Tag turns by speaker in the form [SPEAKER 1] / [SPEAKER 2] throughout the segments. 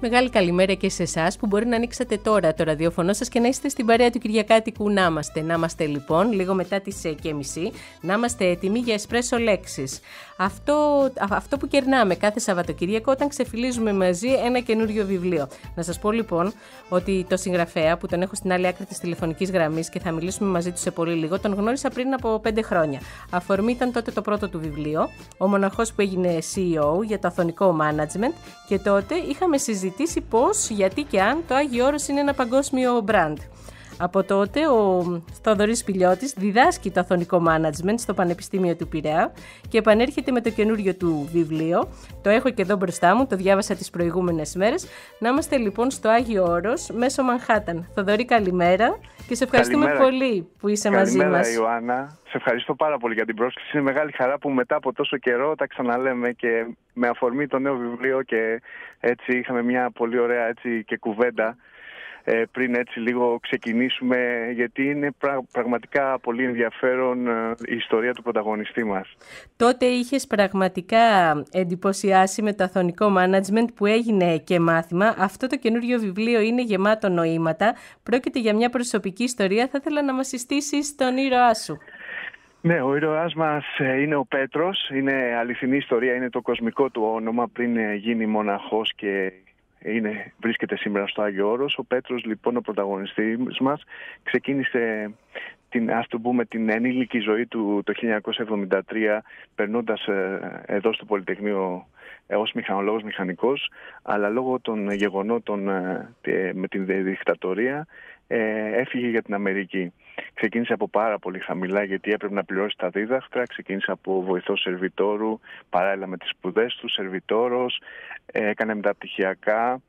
[SPEAKER 1] Μεγάλη καλημέρα και σε εσάς που μπορεί να ανοίξετε τώρα το ραδιόφωνο σας και να είστε στην παρέα του Κυριακάτικου Να είμαστε. Να είμαστε λοιπόν λίγο μετά τις 6:30, να είμαστε έτοιμοι για εσπρέσο λέξεις. Αυτό που κερνάμε κάθε Σαββατοκύριακο όταν ξεφυλίζουμε μαζί ένα καινούριο βιβλίο. Να σας πω λοιπόν ότι το συγγραφέα που τον έχω στην άλλη άκρη της τηλεφωνικής γραμμής και θα μιλήσουμε μαζί του σε πολύ λίγο, τον γνώρισα πριν από 5 χρόνια. Αφορμή ήταν τότε το πρώτο του βιβλίο, ο μοναχός που έγινε CEO για το αθωνικό management, και τότε είχαμε συζητήσει πώς, γιατί και αν το Άγιο Όρος είναι ένα παγκόσμιο brand. Από τότε ο Θοδωρής Πηλιώτης διδάσκει το αθωνικό management στο Πανεπιστήμιο του Πειραιά και επανέρχεται με το καινούριο του βιβλίο. Το έχω και εδώ μπροστά μου, το διάβασα τις προηγούμενες μέρες. Να είμαστε λοιπόν στο Άγιο Όρος, μέσω Μανχάταν. Θοδωρή, καλημέρα και σε ευχαριστούμε πολύ που είσαι μαζί μας.
[SPEAKER 2] Καλημέρα Ιωάννα, σε ευχαριστώ πάρα πολύ για την πρόσκληση. Είναι μεγάλη χαρά που μετά από τόσο καιρό τα ξαναλέμε και με αφορμή το νέο βιβλίο, και έτσι είχαμε μια πολύ ωραία έτσι και κουβέντα πριν έτσι λίγο ξεκινήσουμε, γιατί είναι πραγματικά πολύ ενδιαφέρον η ιστορία του πρωταγωνιστή μας.
[SPEAKER 1] Τότε είχες πραγματικά εντυπωσιάσει με το αθωνικό management που έγινε και μάθημα. Αυτό το καινούριο βιβλίο είναι γεμάτο νοήματα. Πρόκειται για μια προσωπική ιστορία. Θα ήθελα να μας συστήσεις τον ήρωά σου.
[SPEAKER 2] Ναι, ο ήρωάς μας είναι ο Πέτρος. Είναι αληθινή ιστορία, είναι το κοσμικό του όνομα πριν γίνει μοναχός και βρίσκεται σήμερα στο Άγιο Όρος. Ο Πέτρος λοιπόν, ο πρωταγωνιστής μας, ξεκίνησε την ενήλικη ζωή του το 1973 περνώντας εδώ στο Πολυτεχνείο ως μηχανολόγος μηχανικός, αλλά λόγω των γεγονότων με την δικτατορία έφυγε για την Αμερική. Ξεκίνησε από πάρα πολύ χαμηλά, γιατί έπρεπε να πληρώσει τα δίδακτρα. Ξεκίνησε από βοηθός σερβιτόρου, παράλληλα με τις σπουδές του, σερβιτόρος, έκανε μεταπτυχιακά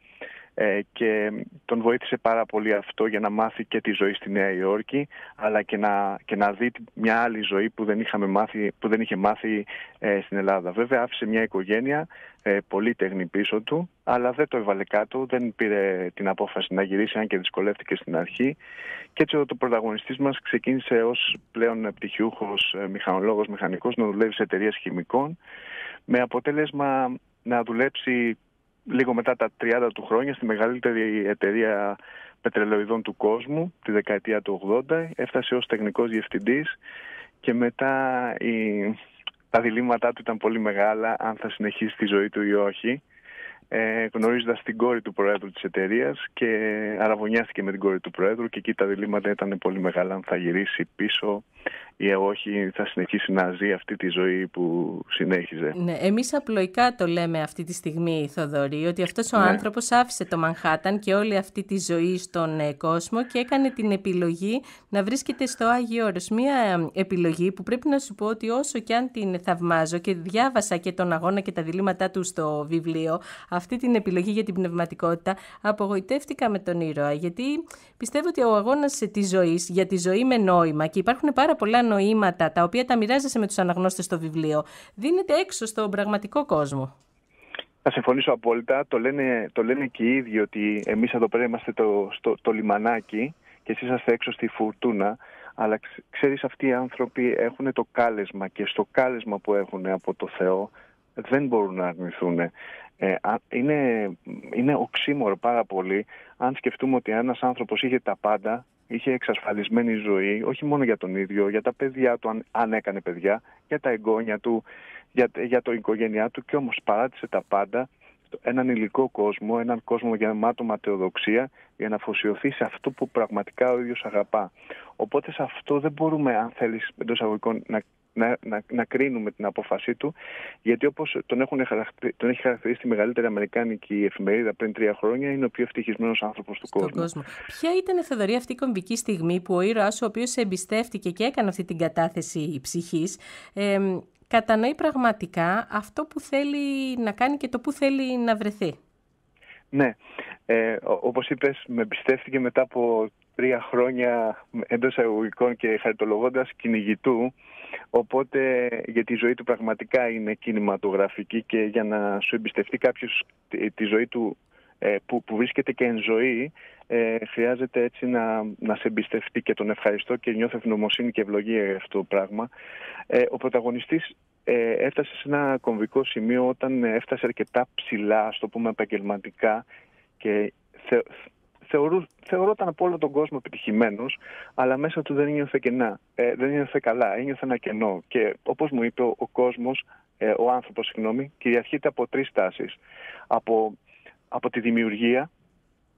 [SPEAKER 2] και τον βοήθησε πάρα πολύ αυτό για να μάθει και τη ζωή στη Νέα Υόρκη, αλλά και να δει μια άλλη ζωή που δεν είχε μάθει στην Ελλάδα. Βέβαια άφησε μια οικογένεια πολύτεγνη πίσω του, αλλά δεν το έβαλε κάτω, δεν πήρε την απόφαση να γυρίσει, αν και δυσκολεύτηκε στην αρχή. Και έτσι ο πρωταγωνιστής μας ξεκίνησε ως πλέον πτυχιούχος μηχανολόγος μηχανικός να δουλεύει σε εταιρείες χημικών, με αποτέλεσμα να δουλέψει λίγο μετά τα 30 του χρόνια στη μεγαλύτερη εταιρεία πετρελαιοειδών του κόσμου τη δεκαετία του 80. Έφτασε ως τεχνικός διευθυντής και μετά τα διλήμματά του ήταν πολύ μεγάλα, αν θα συνεχίσει τη ζωή του ή όχι, γνωρίζοντας την κόρη του Προέδρου της εταιρείας, και αραβωνιάστηκε με την κόρη του Προέδρου, και εκεί τα διλήμματα ήταν πολύ μεγάλα, αν θα γυρίσει πίσω ή όχι, θα συνεχίσει να ζει αυτή τη ζωή που συνέχιζε.
[SPEAKER 1] Ναι, εμείς απλοϊκά το λέμε αυτή τη στιγμή, Θοδωρή, ότι αυτός ο άνθρωπος άφησε το Μανχάταν και όλη αυτή τη ζωή στον κόσμο και έκανε την επιλογή να βρίσκεται στο Άγιο Όρος. Μια επιλογή που πρέπει να σου πω ότι όσο και αν την θαυμάζω, και διάβασα και τον αγώνα και τα διλήμματά του στο βιβλίο, αυτή την επιλογή για την πνευματικότητα, απογοητεύτηκα με τον ήρωα, γιατί πιστεύω ότι ο αγώνας της ζωής, για τη ζωή με νόημα, και υπάρχουν πάρα πολλά νοήματα τα οποία τα μοιράζεσαι με τους αναγνώστες στο βιβλίο, δίνεται έξω στον πραγματικό κόσμο.
[SPEAKER 2] Θα συμφωνήσω απόλυτα. Το λένε και οι ίδιοι, ότι εμείς εδώ πέρα είμαστε το λιμανάκι και εσείς είστε έξω στη φουρτούνα. Αλλά ξέρεις, αυτοί οι άνθρωποι έχουν το κάλεσμα, και στο κάλεσμα που έχουν από το Θεό δεν μπορούν να αρνηθούν. Είναι οξύμορο πάρα πολύ αν σκεφτούμε ότι ένας άνθρωπος είχε τα πάντα, είχε εξασφαλισμένη ζωή, όχι μόνο για τον ίδιο, για τα παιδιά του, αν έκανε παιδιά, για τα εγγόνια του, για το οικογένειά του, και όμως παράτησε τα πάντα, έναν υλικό κόσμο, έναν κόσμο γεμάτο ματαιοδοξία, για να αφοσιωθεί σε αυτό που πραγματικά ο ίδιος αγαπά. Οπότε σε αυτό δεν μπορούμε, αν θέλεις, εντός εισαγωγικών, να κρίνουμε την απόφασή του, γιατί όπως τον έχει χαρακτηρίσει τη μεγαλύτερη αμερικάνικη εφημερίδα πριν 3 χρόνια, είναι ο πιο ευτυχισμένος άνθρωπος του κόσμου.
[SPEAKER 1] Ποια ήταν, Θοδωρή, αυτή η κομβική στιγμή που ο ήρωας σου, ο οποίος σε εμπιστεύτηκε και έκανε αυτή την κατάθεση ψυχής, κατανοεί πραγματικά αυτό που θέλει να κάνει και το που θέλει να βρεθεί?
[SPEAKER 2] Ναι, όπως είπες, με εμπιστεύτηκε μετά από 3 χρόνια εντός εισαγωγικών και χαριτολογώντας κυνηγητού. Οπότε, γιατί η ζωή του πραγματικά είναι κινηματογραφική, και για να σου εμπιστευτεί κάποιος τη ζωή του που βρίσκεται και εν ζωή, χρειάζεται έτσι να σε εμπιστευτεί, και τον ευχαριστώ και νιώθω ευγνωμοσύνη και ευλογία για αυτό το πράγμα. Ο πρωταγωνιστής έφτασε σε ένα κομβικό σημείο όταν έφτασε αρκετά ψηλά, ας το πούμε επαγγελματικά, και θεωρόταν από όλο τον κόσμο επιτυχημένος, αλλά μέσα του δεν ένιωθε δεν ένιωθε καλά, ένιωθε ένα κενό. Και όπως μου είπε ο άνθρωπος, κυριαρχείται από 3 τάσεις. Από τη δημιουργία,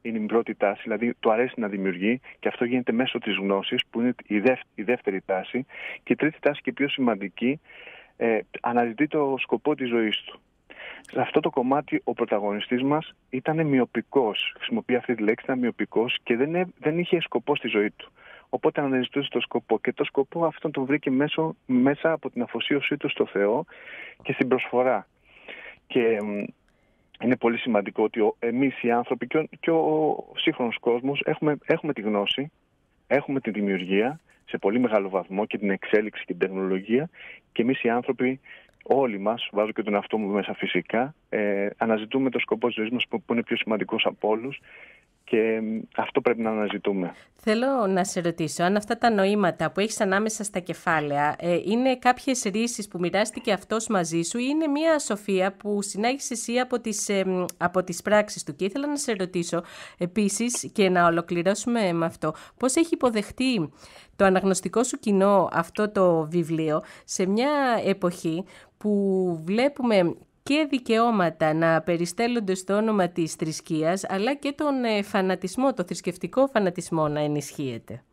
[SPEAKER 2] είναι η πρώτη τάση, δηλαδή του αρέσει να δημιουργεί και αυτό γίνεται μέσω της γνώσης, που είναι η δεύτερη τάση. Και η τρίτη τάση και πιο σημαντική, αναζητεί το σκοπό της ζωής του. Σε αυτό το κομμάτι ο πρωταγωνιστής μας ήταν μειοπικός, χρησιμοποιεί αυτή τη λέξη, ήταν μειοπικός και δεν είχε σκοπό στη ζωή του. Οπότε αναζητούσε το σκοπό και το σκοπό αυτόν τον βρήκε μέσα από την αφοσίωσή του στο Θεό και στην προσφορά. Και είναι πολύ σημαντικό ότι εμείς οι άνθρωποι και ο σύγχρονος κόσμος έχουμε τη γνώση, έχουμε τη δημιουργία σε πολύ μεγάλο βαθμό και την εξέλιξη και την τεχνολογία, και εμείς οι άνθρωποι, όλοι μας, βάζω και τον εαυτό μου μέσα φυσικά, αναζητούμε το σκοπό της ζωής μας που είναι πιο σημαντικός από όλους, και αυτό πρέπει να αναζητούμε.
[SPEAKER 1] Θέλω να σε ρωτήσω αν αυτά τα νοήματα που έχεις ανάμεσα στα κεφάλαια είναι κάποιες ρίσεις που μοιράστηκε αυτός μαζί σου ή είναι μια σοφία που συνάγεις εσύ από τις πράξεις του. Και ήθελα να σε ρωτήσω επίσης, και να ολοκληρώσουμε με αυτό, πώς έχει υποδεχτεί το αναγνωστικό σου κοινό αυτό το βιβλίο σε μια εποχή που βλέπουμε και δικαιώματα να περιστέλλονται στο όνομα της θρησκείας, αλλά και τον φανατισμό, το θρησκευτικό φανατισμό να ενισχύεται.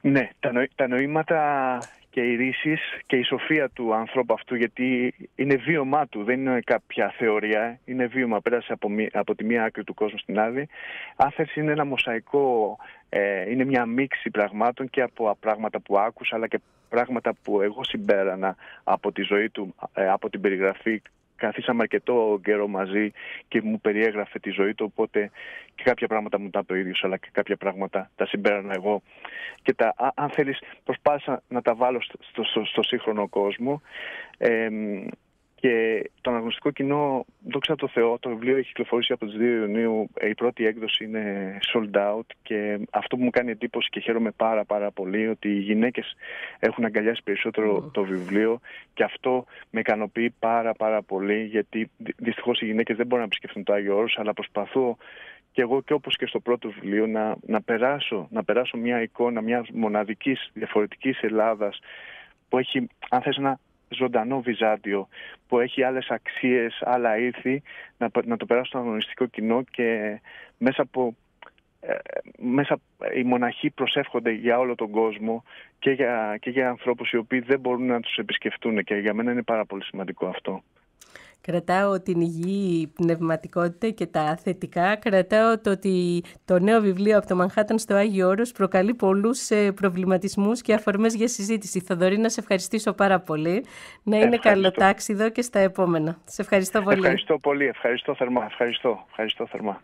[SPEAKER 2] Ναι, τα νοήματα και οι ρίσεις και η σοφία του ανθρώπου αυτού, γιατί είναι βίωμά του, δεν είναι κάποια θεωρία, είναι βίωμα, πέρασε από τη μία άκρη του κόσμου στην άλλη. Άθεση είναι ένα μοσαϊκό, είναι μια μίξη πραγμάτων και από πράγματα που άκουσα, αλλά και πράγματα που εγώ συμπέρανα από τη ζωή του, από την περιγραφή. Καθίσαμε αρκετό καιρό μαζί και μου περιέγραφε τη ζωή του, οπότε και κάποια πράγματα μου τα είπε ο ίδιος, αλλά και κάποια πράγματα τα συμπέρανα εγώ. Και αν θέλεις, προσπάθησα να τα βάλω στο σύγχρονο κόσμο. Και το αναγνωστικό κοινό, δόξα τω Θεώ, το βιβλίο έχει κυκλοφορήσει από τις 2 Ιουνίου. Η πρώτη έκδοση είναι sold out και αυτό που μου κάνει εντύπωση και χαίρομαι πάρα πολύ, ότι οι γυναίκες έχουν αγκαλιάσει περισσότερο το βιβλίο, και αυτό με ικανοποιεί πάρα πολύ, γιατί δυστυχώς οι γυναίκες δεν μπορούν να επισκεφθούν το Άγιο Όρος, αλλά προσπαθώ και εγώ, και όπως και στο πρώτο βιβλίο, να περάσω μια εικόνα μιας μοναδικής, διαφορετικής Ελλάδας, που έχει, αν θες, ένα ζωντανό Βυζάντιο, που έχει άλλες αξίες, άλλα ήθη, να το περάσω στο αγωνιστικό κοινό, και μέσα οι μοναχοί προσεύχονται για όλο τον κόσμο και για ανθρώπους οι οποίοι δεν μπορούν να τους επισκεφτούν, και για μένα είναι πάρα πολύ σημαντικό αυτό.
[SPEAKER 1] Κρατάω την υγιή πνευματικότητα και τα θετικά. Κρατάω το ότι το νέο βιβλίο από το Μανχάταν στο Άγιο Όρος προκαλεί πολλούς προβληματισμούς και αφορμές για συζήτηση. Θοδωρή, να σε ευχαριστήσω πάρα πολύ. Να είναι καλοτάξιδο και στα επόμενα. Σε ευχαριστώ πολύ.
[SPEAKER 2] Ευχαριστώ πολύ. Ευχαριστώ θερμά. Ευχαριστώ θερμά.